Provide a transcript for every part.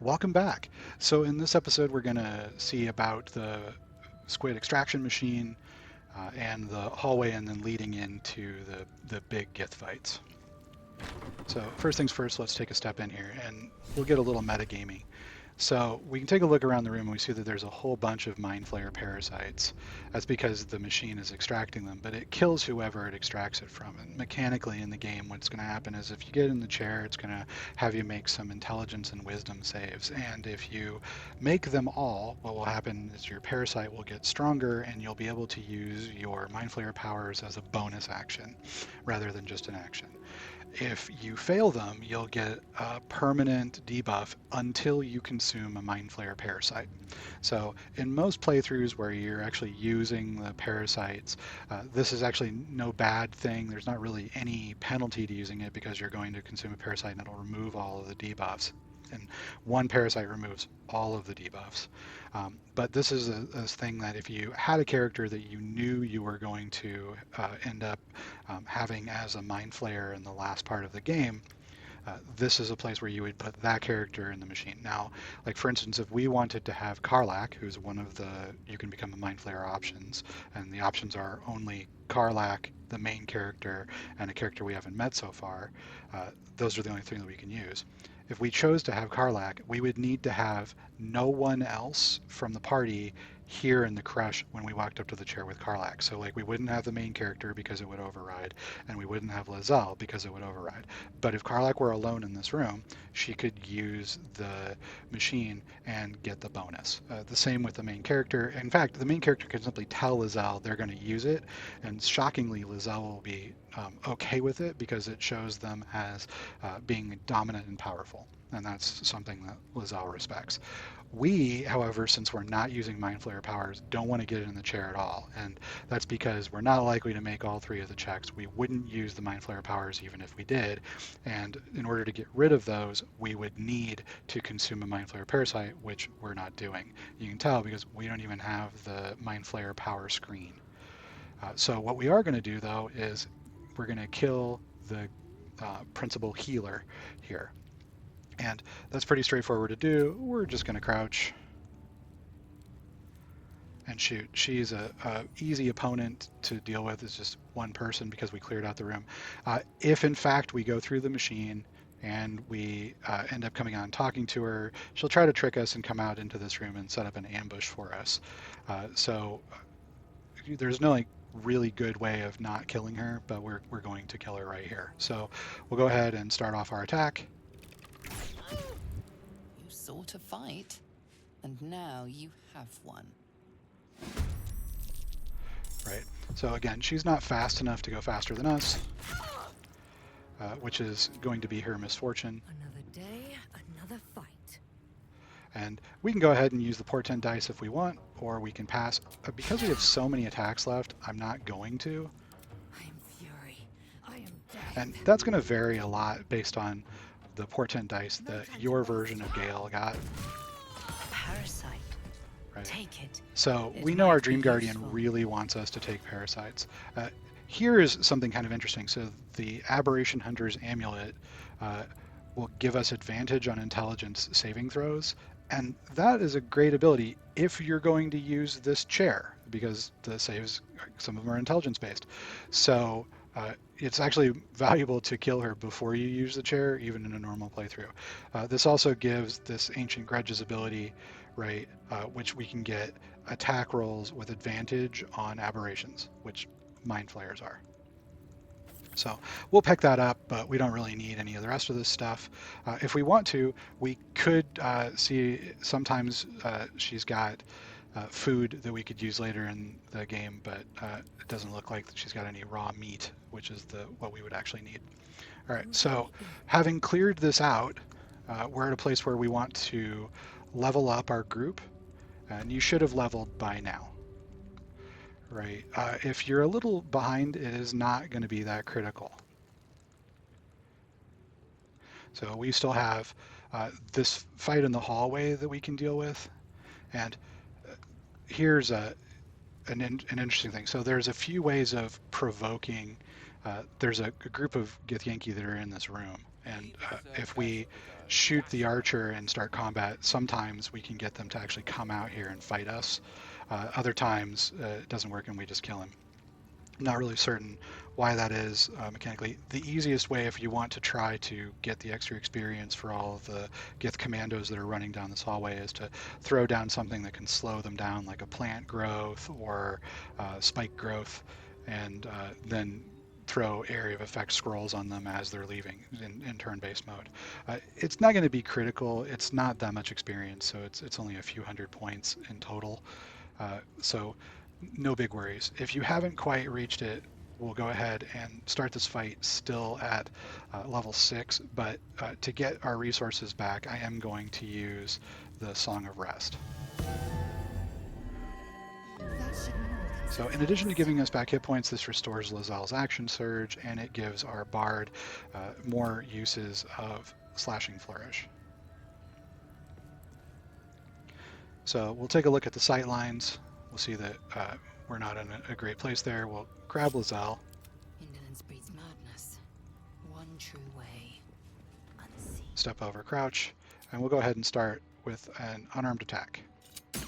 Welcome back. So in this episode, we're going to see about the squid extraction machine and the hallway, and then leading into the big Gith fights. So first things first, let's take a step in here, and we'll get a little metagaming. So we can take a look around the room and we see that there's a whole bunch of Mind Flayer parasites. That's because the machine is extracting them, but it kills whoever it extracts it from. And mechanically in the game, what's going to happen is if you get in the chair, it's going to have you make some intelligence and wisdom saves. And if you make them all, what will happen is your parasite will get stronger and you'll be able to use your Mind Flayer powers as a bonus action rather than just an action. If you fail them, you'll get a permanent debuff until you consume a Mind Flayer parasite. So in most playthroughs where you're actually using the parasites, this is actually no bad thing. There's not really any penalty to using it because you're going to consume a parasite and it'll remove all of the debuffs. And one parasite removes all of the debuffs. But this is a thing that if you had a character that you knew you were going to end up having as a Mind Flayer in the last part of the game, this is a place where you would put that character in the machine. Now, like for instance, if we wanted to have Karlach, who's one of the you can become a Mind Flayer options, and the options are only Karlach, the main character, and a character we haven't met so far, those are the only three that we can use. If we chose to have Karlach, we would need to have no one else from the party here in the Crèche when we walked up to the chair with Karlach. So like we wouldn't have the main character because it would override, and we wouldn't have Lizelle because it would override. But if Karlach were alone in this room, she could use the machine and get the bonus. The same with the main character. In fact, the main character can simply tell Lizelle they're going to use it, and shockingly, Lizelle will be okay with it because it shows them as being dominant and powerful. And that's something that Lizelle respects. We, however, since we're not using Mind Flayer powers, don't want to get in the chair at all. And that's because we're not likely to make all three of the checks. We wouldn't use the Mind Flayer powers even if we did. And in order to get rid of those, we would need to consume a Mind Flayer parasite, which we're not doing. You can tell because we don't even have the Mind Flayer power screen. So what we are going to do, though, is we're going to kill the principal healer here. And that's pretty straightforward to do. We're just going to crouch and shoot. She's a easy opponent to deal with. It's just one person because we cleared out the room. If in fact we go through the machine and we end up coming on and talking to her, she'll try to trick us and come out into this room and set up an ambush for us. So there's no like really good way of not killing her, but we're going to kill her right here. So we'll go ahead and start off our attack. You sought a fight, and now you have one. Right. So again, she's not fast enough to go faster than us, which is going to be her misfortune. Another day, another fight. And we can go ahead and use the portent dice if we want, or we can pass. Because we have so many attacks left, I'm not going to. I am fury. I am death. And that's going to vary a lot based on the portent dice that your version of Gale got. Parasite. Right. Take it. So It we know our might be Dream Guardian useful. really wants us to take parasites. Here is something kind of interesting. So the Aberration Hunter's Amulet will give us advantage on intelligence saving throws. And that is a great ability if you're going to use this chair, because the saves, some of them are intelligence based. So it's actually valuable to kill her before you use the chair, even in a normal playthrough. This also gives this Ancient Grudge's ability, right, which we can get attack rolls with advantage on aberrations, which Mind Flayers are. So we'll pick that up, but we don't really need any of the rest of this stuff. If we want to, we could see sometimes she's got food that we could use later in the game, but it doesn't look like she's got any raw meat, which is what we would actually need. All right, so having cleared this out, we're at a place where we want to level up our group, and you should have leveled by now. Right. If you're a little behind, it is not going to be that critical. So we still have this fight in the hallway that we can deal with. And here's an interesting thing. So there's a few ways of provoking. There's a group of Githyanki that are in this room. And if we shoot the archer and start combat, sometimes we can get them to actually come out here and fight us. Other times it doesn't work and we just kill him. Not really certain why that is mechanically. The easiest way, if you want to try to get the extra experience for all of the Gith commandos that are running down this hallway, is to throw down something that can slow them down, like a plant growth or spike growth, and then throw area of effect scrolls on them as they're leaving in turn-based mode. It's not going to be critical. It's not that much experience, so it's only a few hundred points in total. So no big worries. If you haven't quite reached it, we'll go ahead and start this fight still at level 6, but to get our resources back, I am going to use the Song of Rest. So in addition to giving us back hit points, this restores Lazelle's action surge, and it gives our bard more uses of Slashing Flourish. So we'll take a look at the sight lines. We'll see that we're not in a great place there. We'll grab Lazelle. Indolence breeds madness. One true way. Unseen. Step over, crouch, and we'll go ahead and start with an unarmed attack.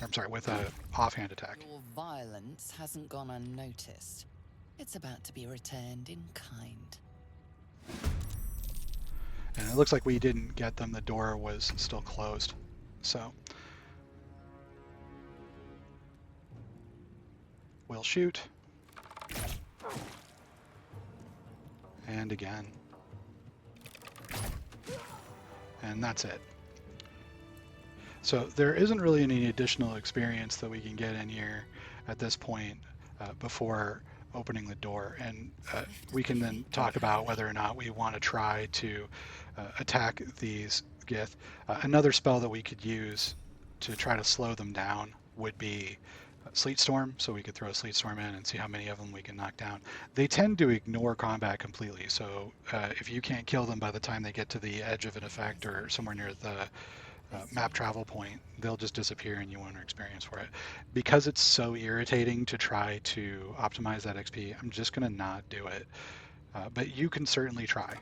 I'm sorry, with an offhand attack. Your violence hasn't gone unnoticed. It's about to be returned in kind. And it looks like we didn't get them. The door was still closed. So we'll shoot. And again. And that's it. So there isn't really any additional experience that we can get in here at this point before opening the door. And we can then talk about whether or not we want to try to attack these Gith. Another spell that we could use to try to slow them down would be Sleet Storm, so we could throw a Sleet Storm in and see how many of them we can knock down. They tend to ignore combat completely, so if you can't kill them by the time they get to the edge of an effect or somewhere near the map travel point, they'll just disappear and you won't experience for it. Because it's so irritating to try to optimize that XP, I'm just going to not do it. But you can certainly try.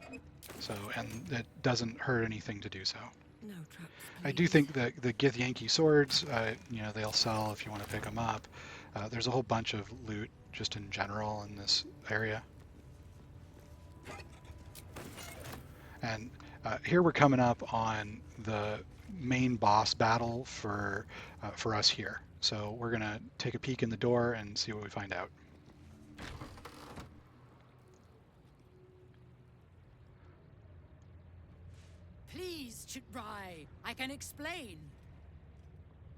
So, and it doesn't hurt anything to do so. No traps, I do think that the Gith Yankee swords, they'll sell if you want to pick them up. There's a whole bunch of loot just in general in this area. And here we're coming up on the main boss battle for us here. So we're going to take a peek in the door and see what we find out. Please, Chitrai, I can explain.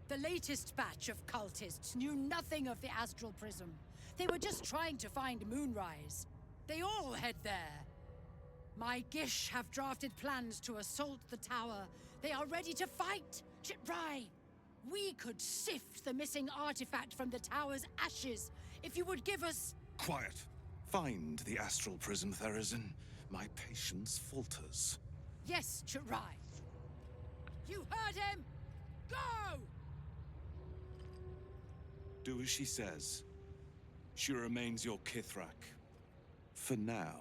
The latest batch of cultists knew nothing of the astral prism. They were just trying to find Moonrise. They all head there. My Gish have drafted plans to assault the tower. They are ready to fight, Chitrai. We could sift the missing artifact from the tower's ashes if you would give us... Quiet. Find the astral prism, Therazin. My patience falters. Yes, Chitrai. You heard him! Go! Do as she says. She remains your Kithrak. For now.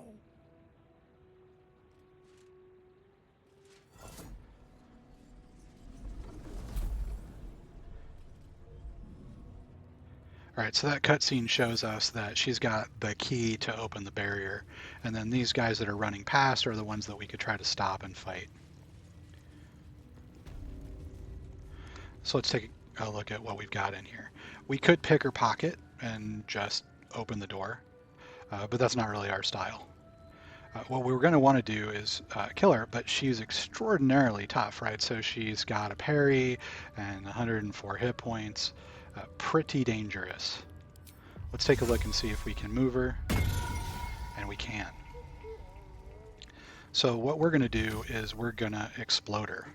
Alright, so that cutscene shows us that she's got the key to open the barrier, and then these guys that are running past are the ones that we could try to stop and fight. So let's take a look at what we've got in here. We could pick her pocket and just open the door, but that's not really our style. What we're going to want to do is kill her, but she's extraordinarily tough, right? So she's got a parry and 104 hit points. Pretty dangerous. Let's take a look and see if we can move her, and we can. So what we're going to do is we're going to explode her.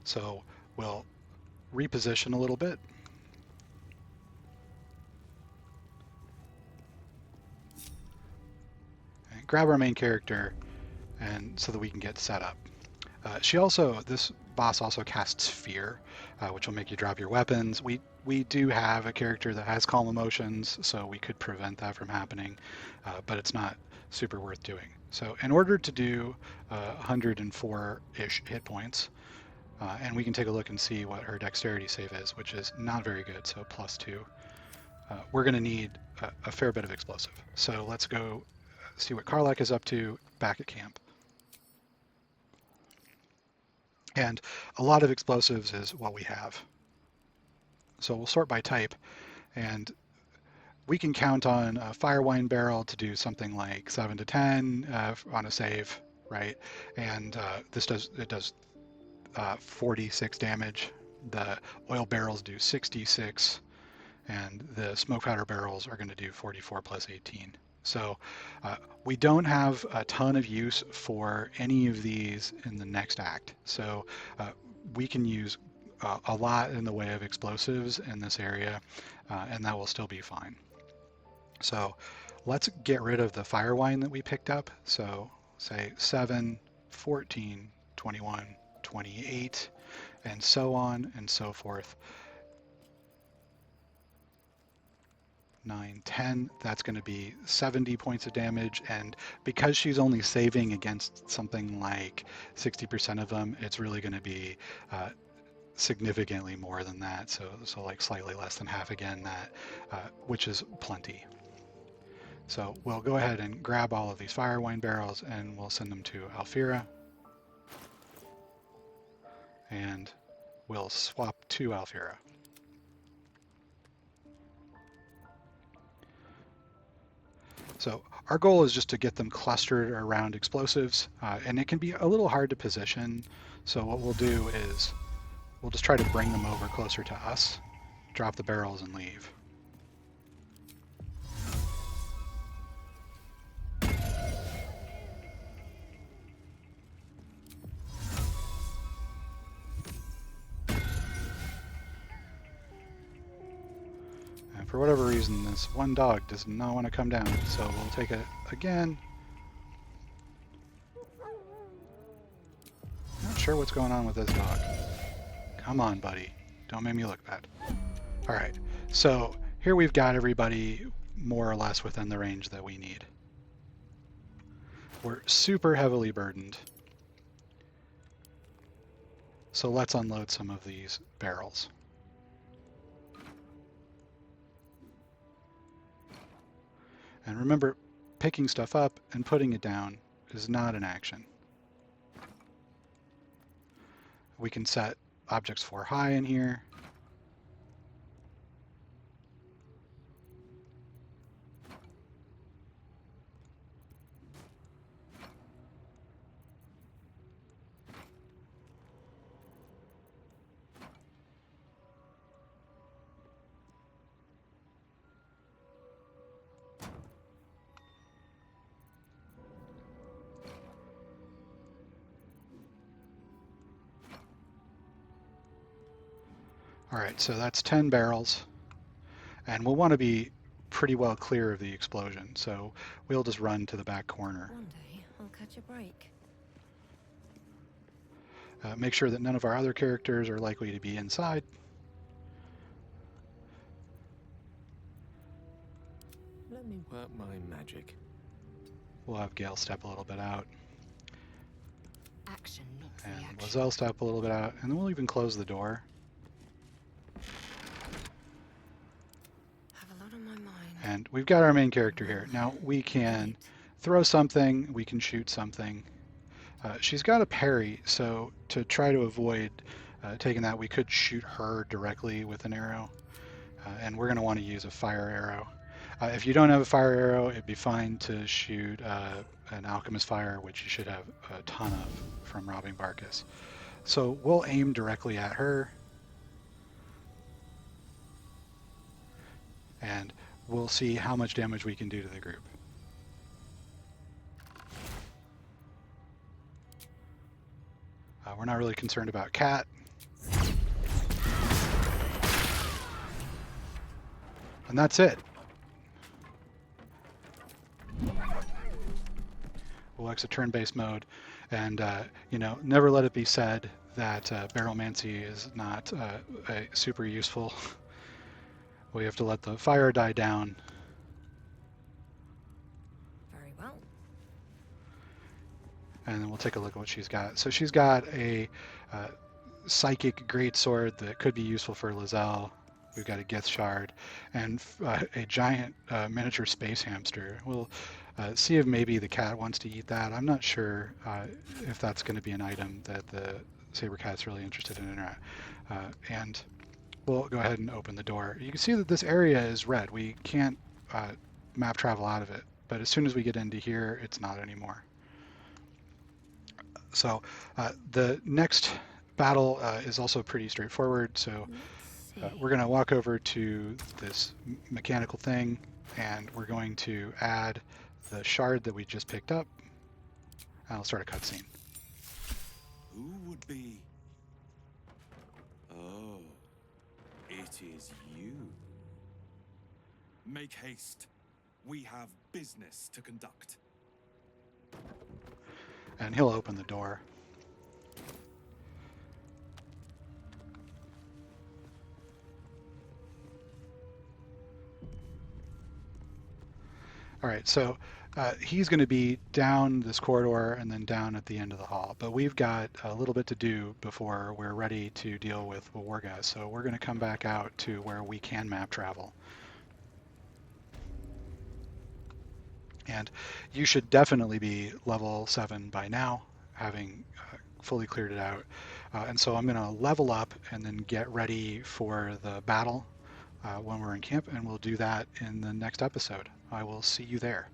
So we'll reposition a little bit. And grab our main character, and so that we can get set up. This boss also casts Fear, which will make you drop your weapons. We do have a character that has calm emotions, so we could prevent that from happening, but it's not super worth doing. So in order to do 104-ish hit points, and we can take a look and see what her dexterity save is, which is not very good, so +2. We're going to need a fair bit of explosive. So let's go see what Y'llek is up to back at camp. And a lot of explosives is what we have. So we'll sort by type, and we can count on a fire wine barrel to do something like 7 to 10 on a save, right? And it does 46 damage. The oil barrels do 66, and the smoke powder barrels are going to do 44 plus 18. So we don't have a ton of use for any of these in the next act. So we can use a lot in the way of explosives in this area, and that will still be fine. So let's get rid of the fire wine that we picked up. So say 7, 14, 21, 28, and so on and so forth. 9, 10, that's going to be 70 points of damage, and because she's only saving against something like 60% of them, it's really going to be significantly more than that, so like slightly less than half again, that which is plenty. So we'll go ahead and grab all of these fire wine barrels and we'll send them to Alfira, and we'll swap to Alfira. So our goal is just to get them clustered around explosives, and it can be a little hard to position. So what we'll do is we'll just try to bring them over closer to us, drop the barrels, and leave. And for whatever reason, this one dog does not want to come down, so we'll take it again. Not sure what's going on with this dog. Come on, buddy. Don't make me look bad. All right, so here we've got everybody more or less within the range that we need. We're super heavily burdened. So let's unload some of these barrels. And remember, picking stuff up and putting it down is not an action. We can set objects for high in here. All right, so that's 10 barrels, and we'll want to be pretty well clear of the explosion, so we'll just run to the back corner. One day I'll catch a break. Make sure that none of our other characters are likely to be inside. Let me work my magic. We'll have Gale step a little bit out, Action, not and reaction. Lozelle step a little bit out, and then we'll even close the door. Have a lot on my mind. And we've got our main character here. Now we can throw something, we can shoot something. She's got a parry, so to try to avoid taking that, we could shoot her directly with an arrow. And we're going to want to use a fire arrow. If you don't have a fire arrow, it'd be fine to shoot an alchemist fire, which you should have a ton of from robbing Barkus. So we'll aim directly at her. And we'll see how much damage we can do to the group. We're not really concerned about Cat. And that's it. We'll exit turn-based mode, and never let it be said that Barrelmancy is not super useful. We have to let the fire die down. Very well. and then we'll take a look at what she's got. So she's got a psychic greatsword that could be useful for Lizelle. We've got a Gith shard and a giant miniature space hamster. We'll see if maybe the cat wants to eat that. I'm not sure if that's going to be an item that the saber cat's really interested in. And we'll go ahead and open the door. You can see that this area is red. We can't map travel out of it, but as soon as we get into here, it's not anymore. So the next battle is also pretty straightforward. So we're going to walk over to this mechanical thing, and we're going to add the shard that we just picked up, and I'll start a cutscene. Who would be? Oh, it is you. Make haste. We have business to conduct. And he'll open the door. All right, so he's going to be down this corridor and then down at the end of the hall. But we've got a little bit to do before we're ready to deal with Warga. So we're going to come back out to where we can map travel. And you should definitely be level 7 by now, having fully cleared it out. And so I'm going to level up and then get ready for the battle when we're in camp, and we'll do that in the next episode. I will see you there.